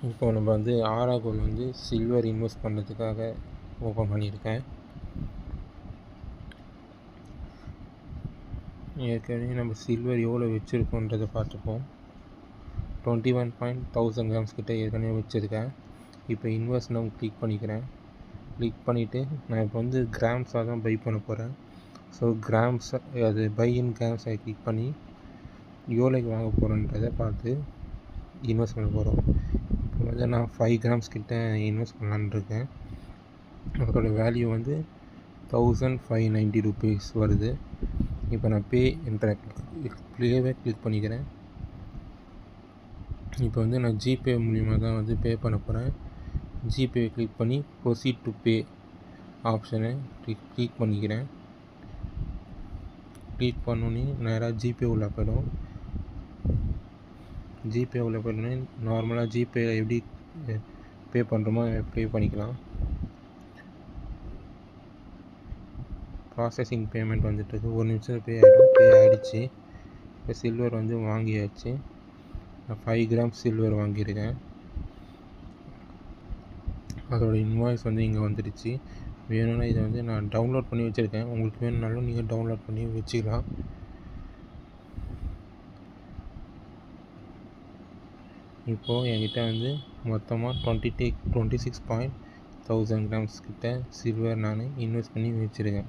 இப்போ நம்ம வந்து ஆராகோன் வந்து சில்வர் இன்வெஸ்ட் பண்ணுறதுக்காக ஓப்பன் பண்ணியிருக்கேன். ஏற்கனவே நம்ம சில்வர் எவ்வளோ வச்சுருக்கோன்றதை பார்த்துப்போம். 21.1000 கிராம்ஸ் கிட்ட ஏற்கனவே வச்சுருக்கேன். இப்போ இன்வெஸ்ட் நான் கிளிக் பண்ணிக்கிறேன். கிளிக் பண்ணிவிட்டு நான் இப்போ வந்து கிராம்ஸாக தான் பை பண்ண போகிறேன். ஸோ கிராம்ஸ் அது பை இன் கிராம்ஸை கிளிக் பண்ணி எவ்வளோக்கு வாங்க போகிறேன்றதை பார்த்து இன்வெஸ்ட் பண்ண போகிறோம். இப்போ வந்து நான் 5 கிராம்ஸ் கிட்ட இன்வெஸ்ட் பண்ணலான்னு இருக்கேன். அதோட வேல்யூ வந்து 1590 ருபீஸ் வருது. இப்போ நான் பே என்ற கிளிக் பண்ணிக்கிறேன். இப்போ வந்து நான் ஜிபே மூலிமா தான் வந்து பே பண்ண போகிறேன். ஜிபே கிளிக் பண்ணி ப்ரொசீட் டு பே ஆப்ஷனை கிளிக் பண்ணிக்கிறேன். கிளிக் பண்ணோன்னே நேராக ஜிபே உள்ள போய்டும். ஜிபே உள்ள போய்டனே நார்மலாக ஜிபே எப்படி பே பண்ணுறோமோ பே பண்ணிக்கலாம். ப்ராசஸிங் பேமெண்ட் வந்துட்டுருக்கு. 1 நிமிஷம் பே ஆகிடுச்சு. இப்போ சில்வர் வந்து வாங்கியாச்சு. நான் 5 கிராம் சில்வர் வாங்கியிருக்கேன். அதோட இன்வாய்ஸ் வந்து இங்கே வந்துடுச்சு. வேணும்னா இதை வந்து நான் டவுன்லோட் பண்ணி வச்சுருக்கேன். உங்களுக்கு வேணும்னாலும் நீங்கள் டவுன்லோட் பண்ணி வச்சுக்கலாம். இப்போது என்கிட்ட வந்து மொத்தமாக 26.1000 கிராம்ஸ் கிட்ட சில்வர் நான் இன்வெஸ்ட் பண்ணி வச்சுருக்கேன்.